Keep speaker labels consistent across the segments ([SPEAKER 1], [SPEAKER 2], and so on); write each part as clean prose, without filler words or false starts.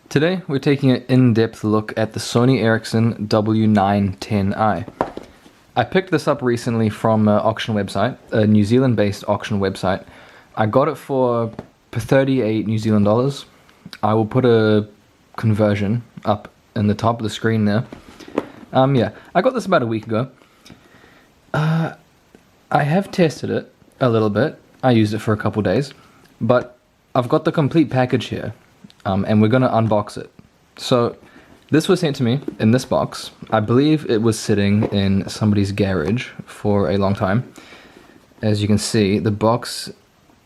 [SPEAKER 1] Today we're taking an in-depth look at the Sony Ericsson W910i. I picked this up recently from an auction website, a New Zealand-based auction website. I got it for 38 New Zealand dollars. I will put a conversion up in the top of the screen there. Yeah, I got this about a week ago. I have tested it a little bit. I used it for a couple days, but I've got the complete package here. And we're going to unbox it. So this was sent to me in this box. I believe it was sitting in somebody's garage for a long time. As you can see, the box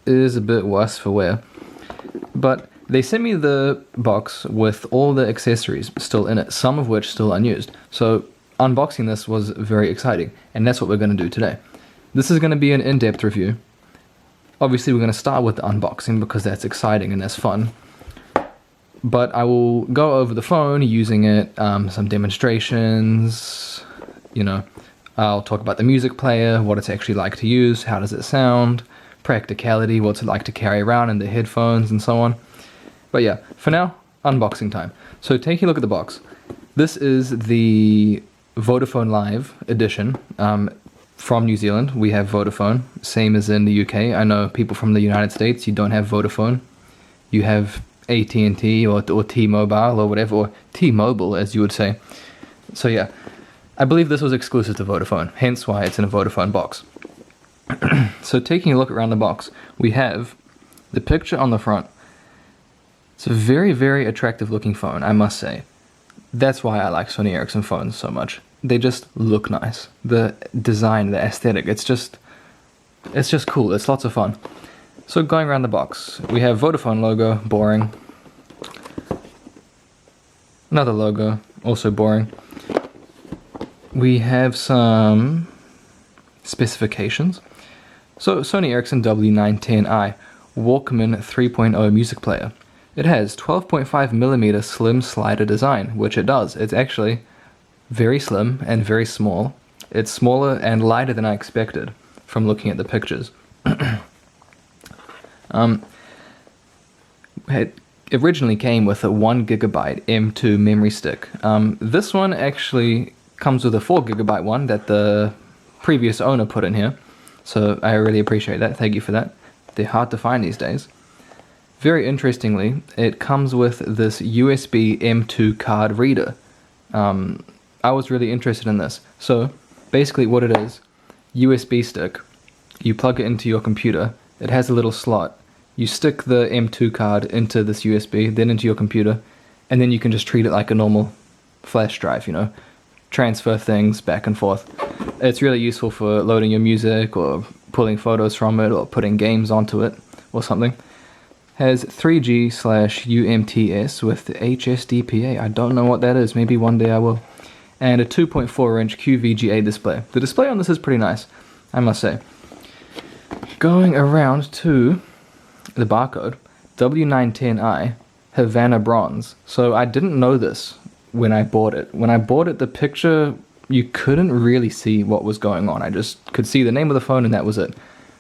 [SPEAKER 1] is a bit worse for wear. But they sent me the box with all the accessories still in it, some of which still unused. So unboxing this was very exciting, and that's what we're going to do today. This is going to be an in-depth review. Obviously we're going to start with the unboxing because that's exciting and that's fun. But I will go over the phone using it, some demonstrations, I'll talk about the music player, what it's actually like to use, how does it sound, practicality, what's it like to carry around in the headphones and so on. But yeah, for now, unboxing time. So taking a look at the box, this is the Vodafone Live edition from New Zealand. We have Vodafone, same as in the UK. I know people from the United States, you don't have Vodafone. You have AT&T or T-Mobile or whatever, or T-Mobile as you would say. So yeah, I believe this was exclusive to Vodafone, hence why it's in a Vodafone box. So taking a look around the box, we have the picture on the front. It's a very, very attractive looking phone, I must say. That's why I like Sony Ericsson phones so much. They just look nice. The design, the aesthetic, it's just cool, it's lots of fun. So going around the box, we have Vodafone logo, boring. Another logo, also boring. We have some specifications. So Sony Ericsson W910i Walkman 3.0 music player. It has 12.5mm slim slider design, which it does. It's actually very slim and very small. It's smaller and lighter than I expected from looking at the pictures. It originally came with a 1GB M2 memory stick. This one actually comes with a 4GB one that the previous owner put in here, so I really appreciate that. Thank you for that. They're hard to find these days. Very interestingly, it comes with this USB M2 card reader. I was really interested in this. So basically what it is, USB stick, you plug it into your computer, it has a little slot. You stick the M2 card into this USB, then into your computer, and then you can just treat it like a normal flash drive, transfer things back and forth. It's really useful for loading your music or pulling photos from it or putting games onto it or something. Has 3G/UMTS with HSDPA. I don't know what that is, maybe one day I will. And a 2.4-inch QVGA display. The display on this is pretty nice, I must say. Going around to the barcode, W910i Havana bronze. So I didn't know this when I bought it. When I bought it, the picture, you couldn't really see what was going on. I just could see the name of the phone and that was it.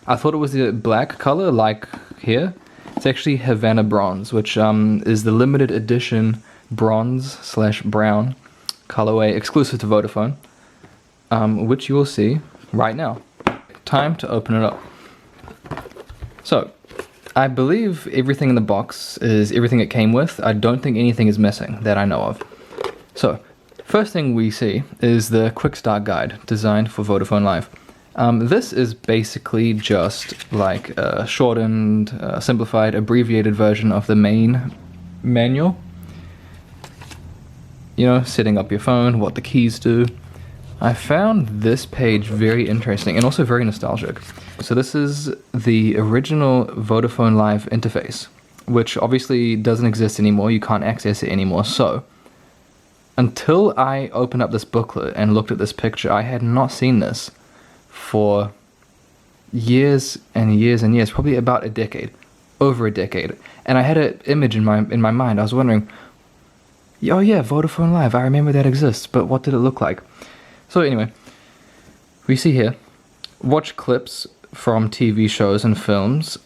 [SPEAKER 1] I thought it was the black color like here. It's actually Havana bronze, which is the limited edition bronze/brown colorway exclusive to Vodafone, which you will see right now. Time to open it up. So, I believe everything in the box is everything it came with. I don't think anything is missing that I know of. So, first thing we see is the quick start guide designed for Vodafone Live. This is basically just like a shortened, simplified, abbreviated version of the main manual. Setting up your phone, what the keys do. I found this page very interesting and also very nostalgic. So this is the original Vodafone Live interface, which obviously doesn't exist anymore. You can't access it anymore. So until I opened up this booklet and looked at this picture, I had not seen this for years and years and years, probably about a decade, over a decade. And I had an image in my mind. I was wondering, oh yeah, Vodafone Live, I remember that exists, but what did it look like? So anyway, we see here, watch clips from TV shows and films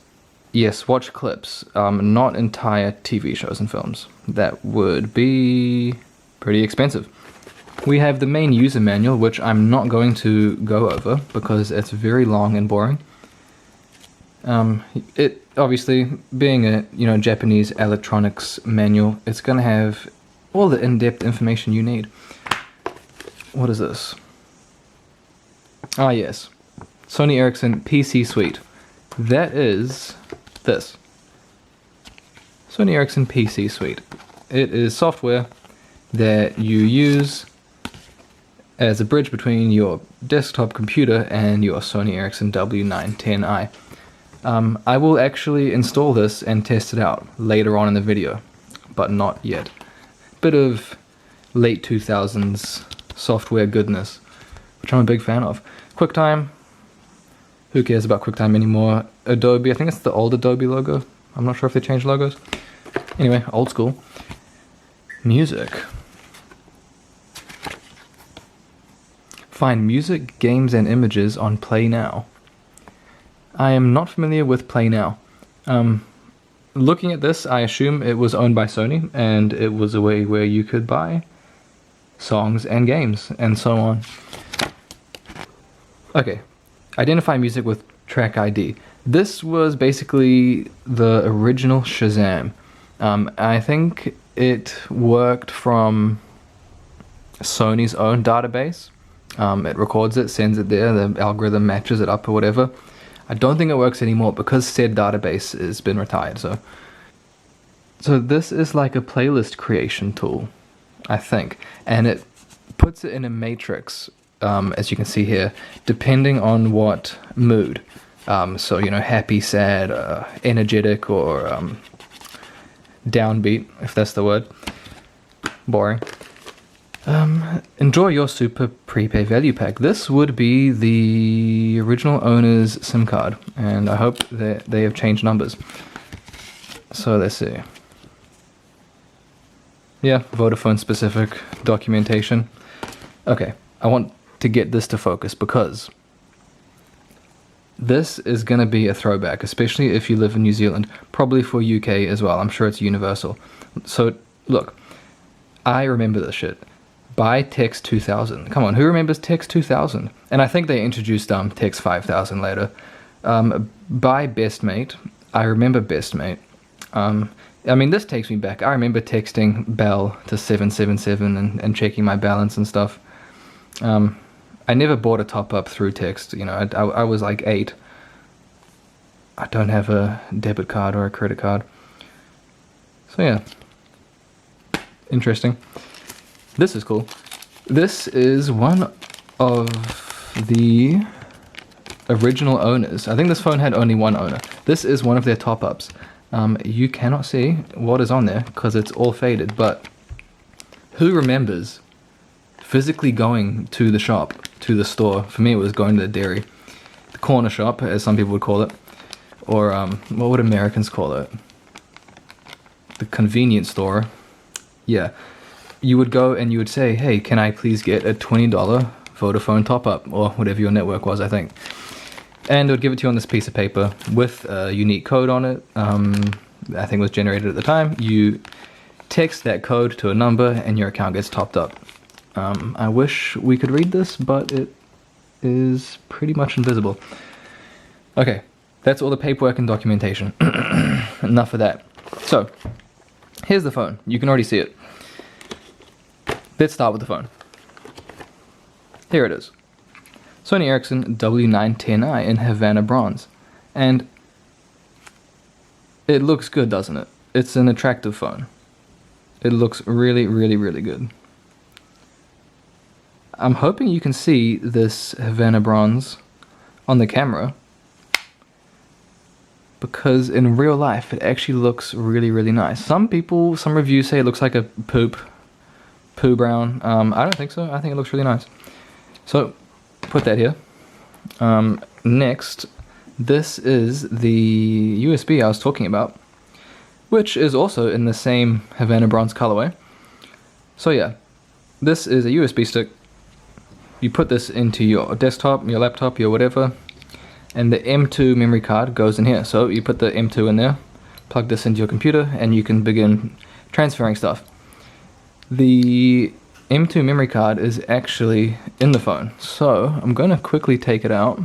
[SPEAKER 1] Yes, watch clips, not entire TV shows and films. That would be pretty expensive. We have the main user manual, which I'm not going to go over because it's very long and boring. It obviously, being a Japanese electronics manual, it's going to have all the in-depth information you need. What is this? Ah yes, Sony Ericsson PC Suite. That is this. Sony Ericsson PC Suite. It is software that you use as a bridge between your desktop computer and your Sony Ericsson W910i. I will actually install this and test it out later on in the video, but not yet. Bit of late 2000s software goodness, which I'm a big fan of. QuickTime, who cares about QuickTime anymore? Adobe, I think it's the old Adobe logo. I'm not sure if they changed logos. Anyway, old school. Music. Find music, games, and images on Play Now. I am not familiar with Play Now. Looking at this, I assume it was owned by Sony, and it was a way where you could buy songs and games, and so on. Okay, identify music with track ID. This was basically the original Shazam. I think it worked from Sony's own database. It records it, sends it there, the algorithm matches it up or whatever. I don't think it works anymore because said database has been retired. So this is like a playlist creation tool, I think, and it puts it in a matrix, as you can see here, depending on what mood. So happy, sad, energetic, or downbeat, if that's the word. Boring. Enjoy your super prepay value pack. This would be the original owner's SIM card, and I hope that they have changed numbers. So let's see. Yeah, Vodafone specific documentation. Okay, I want to get this to focus because this is going to be a throwback, especially if you live in New Zealand, probably for UK as well. I'm sure it's universal. So look, I remember this shit. Buy Text 2000. Come on, who remembers Text 2000? And I think they introduced Text 5000 later. Buy Bestmate. I remember Bestmate. I mean, this takes me back. I remember texting Bell to 777 and checking my balance and stuff. I never bought a top-up through text. I was like 8. I don't have a debit card or a credit card. So yeah. Interesting. This is cool. This is one of the original owners. I think this phone had only one owner. This is one of their top-ups. You cannot see what is on there because it's all faded, but who remembers physically going to the shop, to the store? For me, it was going to the dairy. The corner shop, as some people would call it. Or, what would Americans call it? The convenience store. Yeah. You would go and you would say, hey, can I please get a $20 Vodafone top-up, or whatever your network was, I think. And it would give it to you on this piece of paper with a unique code on it. I think it was generated at the time. You text that code to a number and your account gets topped up. I wish we could read this, but it is pretty much invisible. Okay, that's all the paperwork and documentation. Enough of that. So, here's the phone. You can already see it. Let's start with the phone. Here it is. Sony Ericsson W910i in Havana bronze. And it looks good, doesn't it? It's an attractive phone. It looks really, really, really good. I'm hoping you can see this Havana bronze on the camera, because in real life it actually looks really, really nice. Some reviews say it looks like a poo brown. I don't think so. I think it looks really nice. So, put that here. Next, this is the USB I was talking about, which is also in the same Havana bronze colorway. So yeah, this is a USB stick. You put this into your desktop, your laptop, your whatever, and the M2 memory card goes in here. So you put the M2 in there, plug this into your computer, and you can begin transferring stuff. The M2 memory card is actually in the phone, so I'm going to quickly take it out.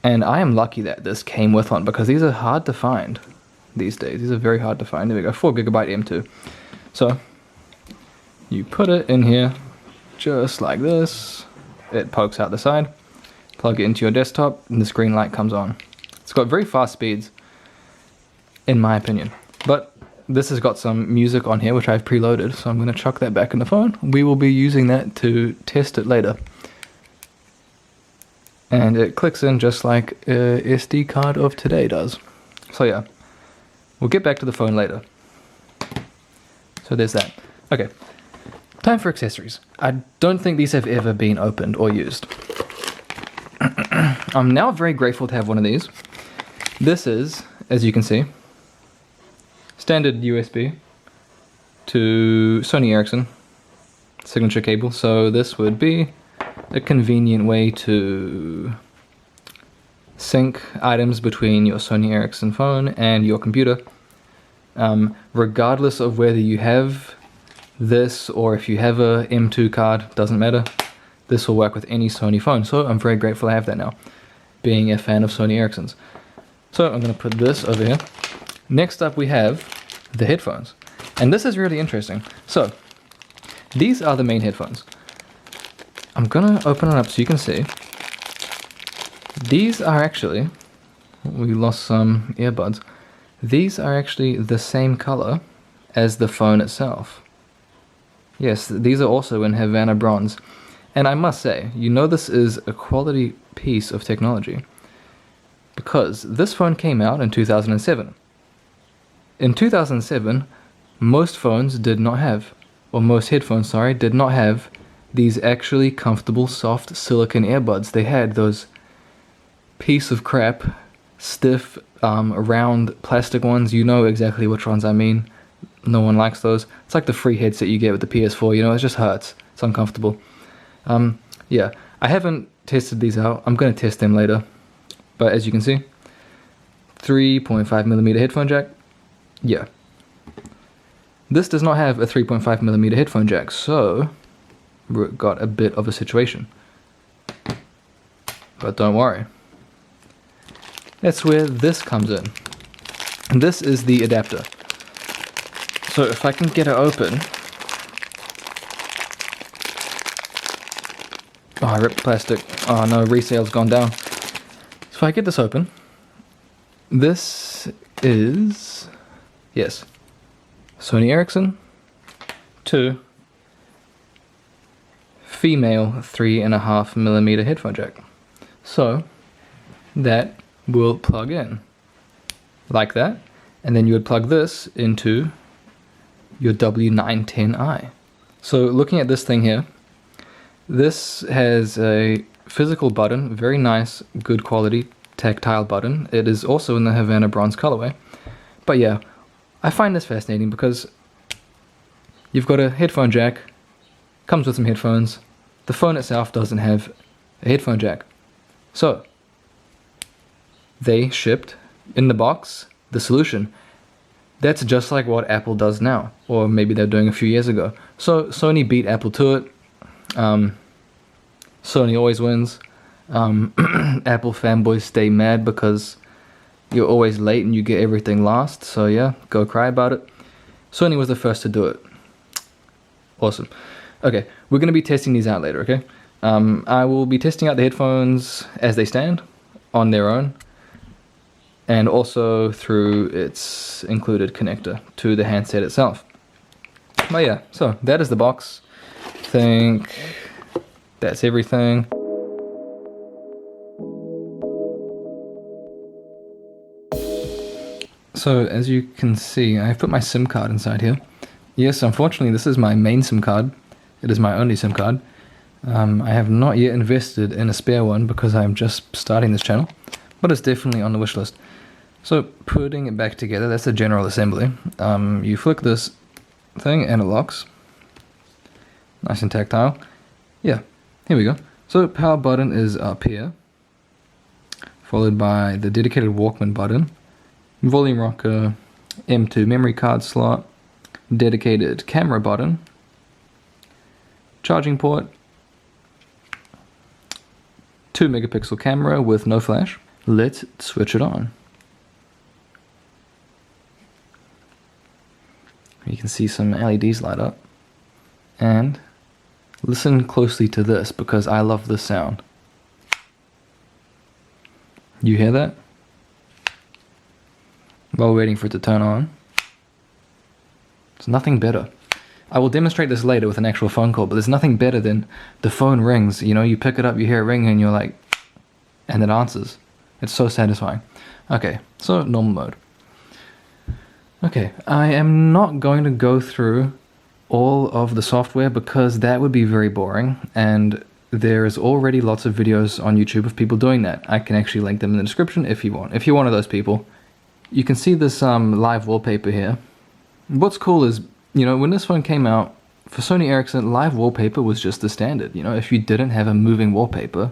[SPEAKER 1] And I am lucky that this came with one, because these are hard to find these days. These are very hard to find. There we go, 4GB M2. So you put it in here just like this. It pokes out the side. Plug it into your desktop and this green light comes on. It's got very fast speeds, in my opinion. But this has got some music on here which I've preloaded, so I'm going to chuck that back in the phone. We will be using that to test it later. And it clicks in just like a SD card of today does. So yeah, we'll get back to the phone later. So there's that. Okay, time for accessories. I don't think these have ever been opened or used. I'm now very grateful to have one of these. This is, as you can see, standard USB to Sony Ericsson signature cable. So this would be a convenient way to sync items between your Sony Ericsson phone and your computer. Regardless of whether you have this or if you have a M2 card, doesn't matter. This will work with any Sony phone, so I'm very grateful I have that now, being a fan of Sony Ericssons. So I'm going to put this over here. Next up we have the headphones, and this is really interesting. So these are the main headphones. I'm going to open it up so you can see. These are actually, we lost some earbuds. These are actually the same color as the phone itself. Yes, these are also in Havana bronze. And I must say, you know this is a quality piece of technology, because this phone came out in 2007. In 2007, most phones did not have, or most headphones, sorry, did not have these actually comfortable soft silicone earbuds. They had those piece of crap, stiff, round plastic ones. You know exactly which ones I mean. No one likes those. It's like the free headset you get with the PS4, you know, it just hurts. It's uncomfortable. Yeah, I haven't tested these out. I'm going to test them later. But as you can see, 3.5mm headphone jack. Yeah. This does not have a 3.5mm headphone jack, so we've got a bit of a situation. But don't worry. That's where this comes in. And this is the adapter. So if I can get it open. Oh, I ripped plastic. Oh no, resale's gone down. So if I get this open, this is, yes, Sony Ericsson to female 3.5mm headphone jack. So that will plug in like that, and then you would plug this into your W910i. So looking at this thing here, this has a physical button, very nice, good quality tactile button. It is also in the Havana bronze colorway. But yeah, I find this fascinating because you've got a headphone jack, comes with some headphones. The phone itself doesn't have a headphone jack. So they shipped in the box the solution. That's just like what Apple does now, or maybe they're doing a few years ago. So Sony beat Apple to it. Sony always wins. Apple fanboys stay mad because you're always late and you get everything last. So yeah, go cry about it. Sony was the first to do it. Awesome. Okay, we're going to be testing these out later, okay? I will be testing out the headphones as they stand on their own, and also through its included connector to the handset itself. But yeah, so that is the box. I think that's everything. So as you can see, I've put my SIM card inside here. Yes, unfortunately this is my main SIM card. It is my only SIM card. I have not yet invested in a spare one because I'm just starting this channel, but it's definitely on the wish list. So putting it back together, that's the general assembly. You flick this thing and it locks. Nice and tactile. Yeah, Here we go. So power button is up here, followed by the dedicated Walkman button, volume rocker, M2 memory card slot, dedicated camera button, charging port, 2 megapixel camera with no flash. Let's switch it on. You can see some LEDs light up. And listen closely to this because I love this sound. You hear that? While waiting for it to turn on. There's nothing better. I will demonstrate this later with an actual phone call, but there's nothing better than the phone rings. You know, you pick it up, you hear it ring, and you're like, and it answers. It's so satisfying. Okay, so normal mode. Okay, I am not going to go through all of the software because that would be very boring, and there is already lots of videos on YouTube of people doing that. I can actually link them in the description if you want. If you're one of those people, you can see this live wallpaper here. What's cool is, you know, when this phone came out, for Sony Ericsson, live wallpaper was just the standard. You know, if you didn't have a moving wallpaper,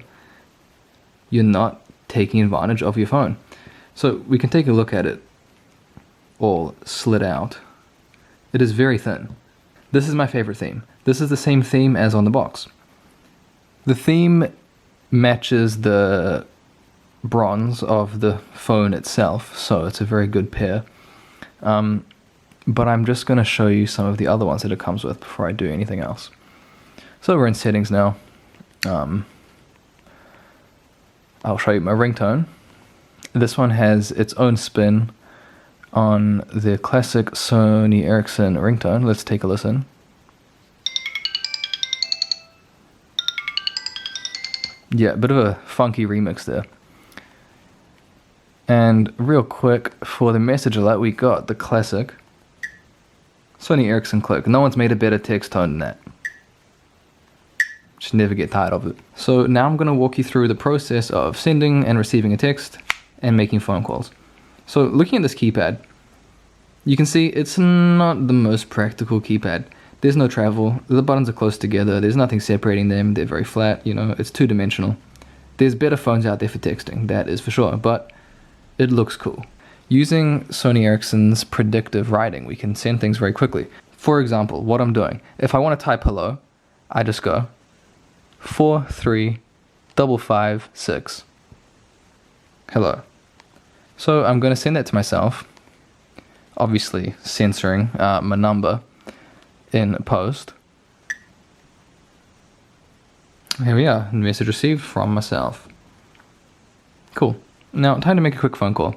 [SPEAKER 1] you're not taking advantage of your phone. So we can take a look at it all slid out. It is very thin. This is my favorite theme. This is the same theme as on the box. The theme matches the bronze of the phone itself, so it's a very good pair. But I'm just going to show you some of the other ones that it comes with before I do anything else. So we're in settings now. I'll show you my ringtone. This one has its own spin on the classic Sony Ericsson ringtone. Let's take a listen. Yeah, a bit of a funky remix there. And real quick, for the message alert, we got the classic Sony Ericsson click. No one's made a better text tone than that. Just never get tired of it. So now I'm going to walk you through the process of sending and receiving a text and making phone calls. So looking at this keypad, you can see it's not the most practical keypad. There's no travel, the buttons are close together, there's nothing separating them, they're very flat, you know, it's two-dimensional. There's better phones out there for texting, that is for sure, but it looks cool. Using Sony Ericsson's predictive writing, we can send things very quickly. For example, what I'm doing, if I want to type hello, I just go 43556 hello. So I'm going to send that to myself, obviously censoring my number in post. Here we are, message received from myself. Cool. Now, time to make a quick phone call.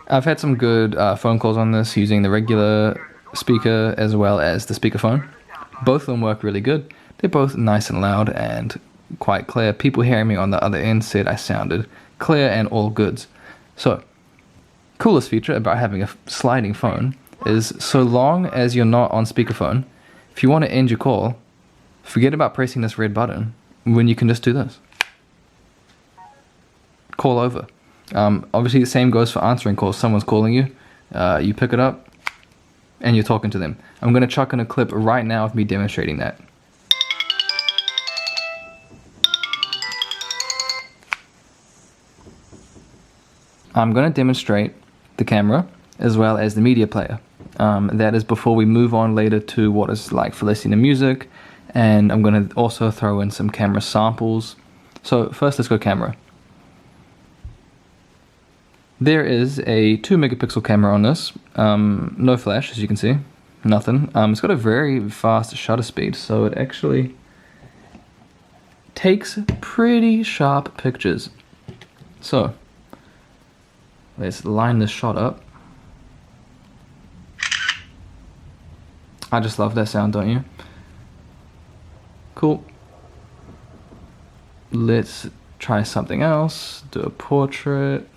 [SPEAKER 1] I've had some good phone calls on this using the regular speaker as well as the speakerphone. Both of them work really good. They're both nice and loud and quite clear. People hearing me on the other end said I sounded clear and all goods. So, coolest feature about having a sliding phone is so long as you're not on speakerphone, if you want to end your call, forget about pressing this red button when you can just do this. Call over. Obviously the same goes for answering calls. Someone's calling you, you pick it up, and you're talking to them. I'm going to chuck in a clip right now of me demonstrating that. I'm going to demonstrate the camera as well as the media player. That is before we move on later to what is like for listening to music, and I'm going to also throw in some camera samples. So first let's go camera. There is a 2 megapixel camera on this, no flash as you can see, nothing. It's got a very fast shutter speed, so it actually takes pretty sharp pictures. So, let's line this shot up. I just love that sound, don't you? Cool. Let's try something else, do a portrait.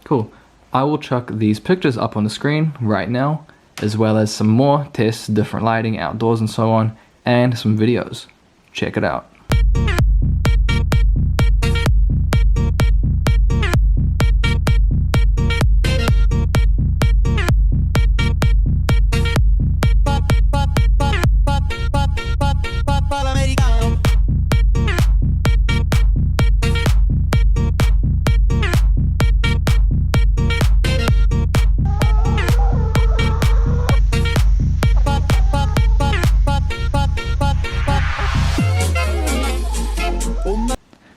[SPEAKER 1] Cool. I will chuck these pictures up on the screen right now, as well as some more tests, different lighting, outdoors and so on, and some videos. Check it out.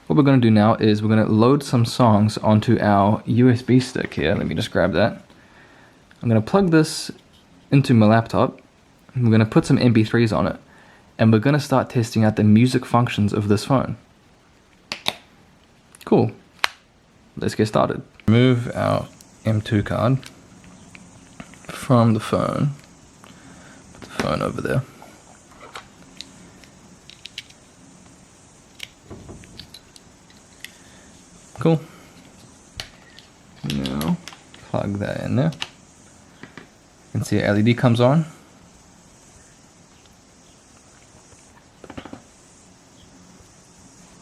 [SPEAKER 1] What we're going to do now is we're going to load some songs onto our USB stick here. Let me just grab that. I'm going to plug this into my laptop. We're going to put some MP3s on it. And we're going to start testing out the music functions of this phone. Cool. Let's get started. Remove our M2 card from the phone. Put the phone over there. Cool. Now, plug that in there. You can see a LED comes on.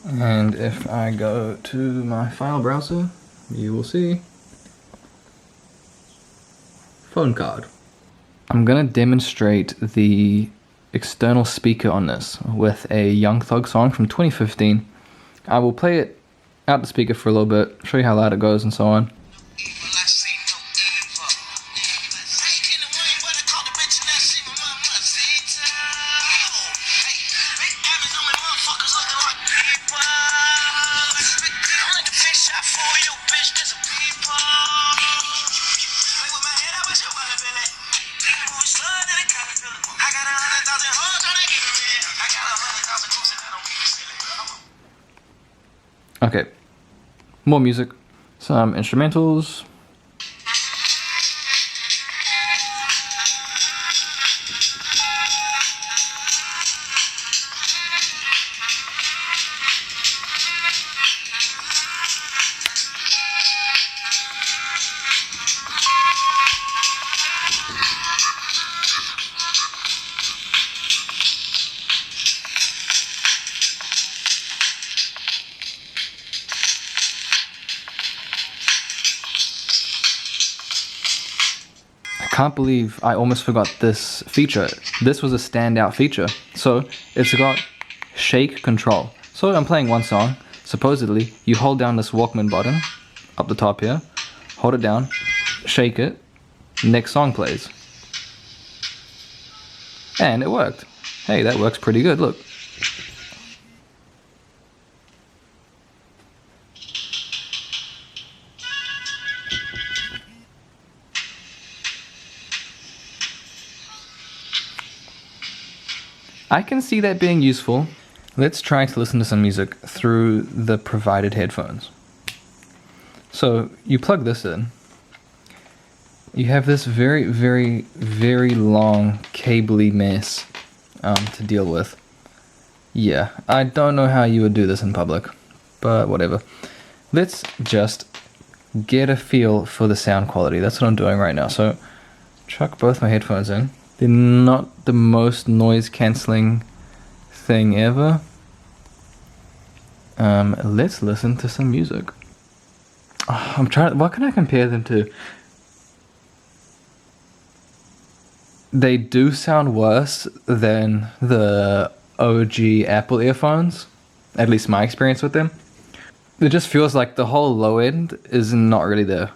[SPEAKER 1] And if I go to my file browser, you will see phone card. I'm gonna demonstrate the external speaker on this with a Young Thug song from 2015. I will play it out the speaker for a little bit, show you how loud it goes and so on. Okay, more music, some instrumentals. I can't believe I almost forgot this feature. This was a standout feature. So it's got shake control. So I'm playing one song. Supposedly you hold down this Walkman button up the top here, hold it down, shake it, next song plays. And it worked. Hey, that works pretty good, look. I can see that being useful. Let's try to listen to some music through the provided headphones. So you plug this in. You have this very, very, very long cabley mess to deal with. Yeah, I don't know how you would do this in public, but whatever. Let's just get a feel for the sound quality. That's what I'm doing right now. So chuck both my headphones in. They're not the most noise cancelling thing ever. Let's listen to some music. Oh, I'm trying. What can I compare them to? They do sound worse than the OG Apple earphones. At least my experience with them. It just feels like the whole low end is not really there.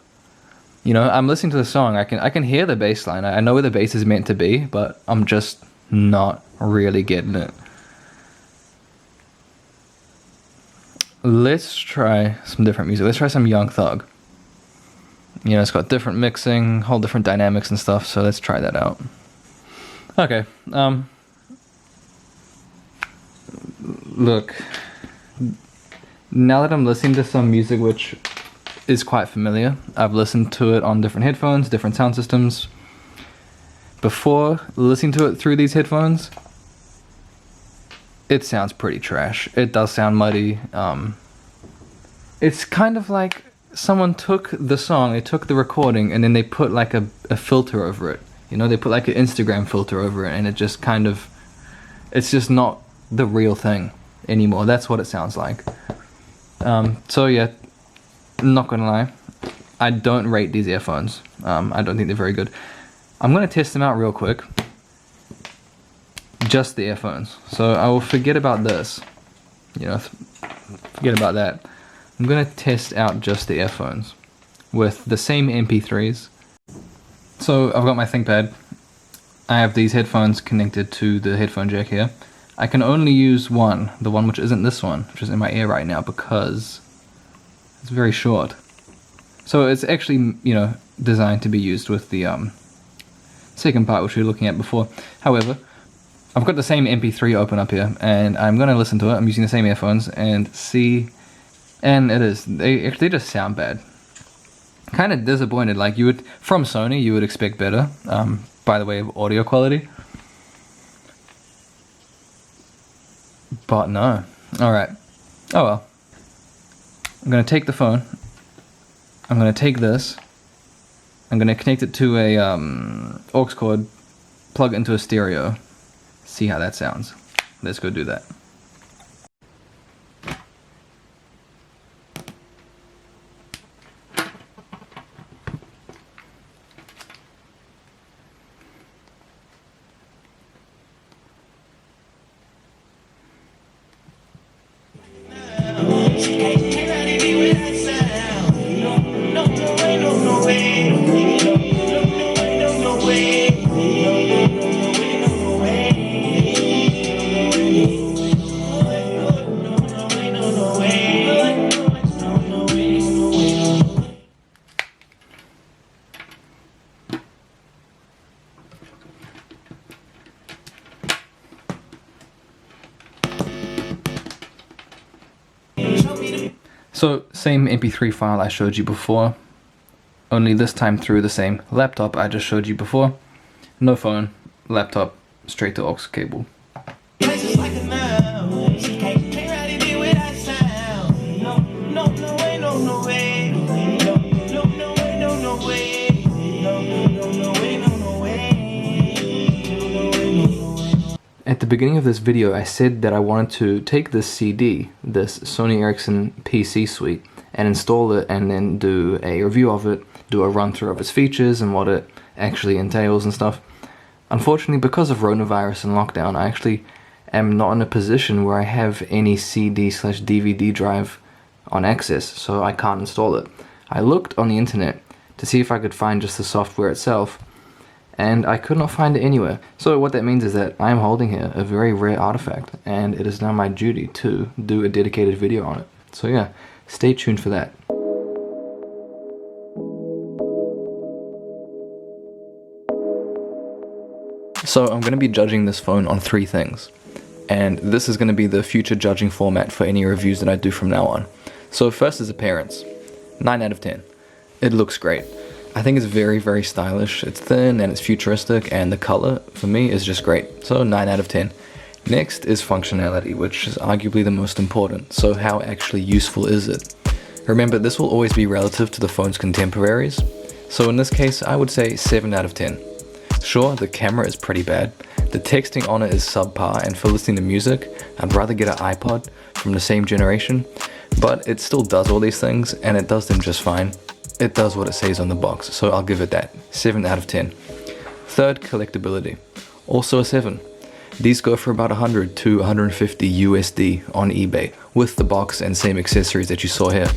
[SPEAKER 1] You know, I'm listening to the song, I can hear the bass line, I know where the bass is meant to be, but I'm just not really getting it. Let's try some different music. Let's try some Young Thug. You know, it's got different mixing, whole different dynamics and stuff, so let's try that out. Okay, look, now that I'm listening to some music which is quite familiar, I've listened to it on different headphones, different sound systems. Before listening to it through these headphones, it sounds pretty trash. It does sound muddy. It's kind of like someone took the song, they took the recording, and then they put like a filter over it. You know, they put like an Instagram filter over it, and it just kind of, it's just not the real thing anymore. That's what it sounds like. So yeah, not gonna lie, I don't rate these earphones. I don't think they're very good. I'm gonna test them out real quick. Just the earphones. So I will forget about this. You know, forget about that. I'm gonna test out just the earphones with the same MP3s. So I've got my ThinkPad. I have these headphones connected to the headphone jack here. I can only use one, the one which isn't this one, which is in my ear right now, because it's very short. So it's actually, you know, designed to be used with the second part which we were looking at before. However, I've got the same MP3 open up here, and I'm going to listen to it. I'm using the same earphones and see, and it is, they just sound bad. Kind of disappointed. Like, you would, from Sony, you would expect better, by the way of audio quality. But no. Alright. Oh well. I'm going to take the phone. I'm going to take this. I'm going to connect it to a aux cord, plug it into a stereo. See how that sounds. Let's go do that. So, same MP3 file I showed you before, only this time through the same laptop I just showed you before. No phone, laptop, straight to aux cable. At the beginning of this video, I said that I wanted to take this CD, this Sony Ericsson PC suite, and install it and then do a review of it, do a run through of its features and what it actually entails and stuff. Unfortunately, because of coronavirus and lockdown, I actually am not in a position where I have any CD/DVD drive on access, so I can't install it. I looked on the internet to see if I could find just the software itself, and I could not find it anywhere. So what that means is that I am holding here a very rare artifact, and it is now my duty to do a dedicated video on it. So yeah, stay tuned for that. So I'm going to be judging this phone on 3 things, and this is going to be the future judging format for any reviews that I do from now on. So first is appearance. 9 out of 10. It looks great. I think it's very, very stylish. It's thin and it's futuristic, and the color for me is just great. So 9 out of 10. Next is functionality, which is arguably the most important. So how actually useful is it? Remember, this will always be relative to the phone's contemporaries. So in this case, I would say 7 out of 10. Sure, the camera is pretty bad. The texting on it is subpar, and for listening to music, I'd rather get an iPod from the same generation. But it still does all these things, and it does them just fine. It does what it says on the box, so I'll give it that. 7 out of 10. Third, collectability. Also a 7. These go for about 100 to 150 USD on eBay, with the box and same accessories that you saw here.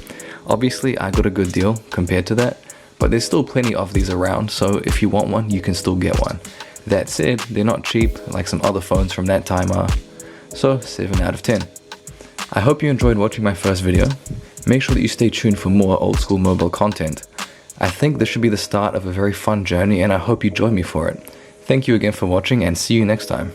[SPEAKER 1] Obviously, I got a good deal compared to that, but there's still plenty of these around, so if you want one, you can still get one. That said, they're not cheap like some other phones from that time are, so 7 out of 10. I hope you enjoyed watching my first video. Make sure that you stay tuned for more old school mobile content. I think this should be the start of a very fun journey, and I hope you join me for it. Thank you again for watching, and see you next time.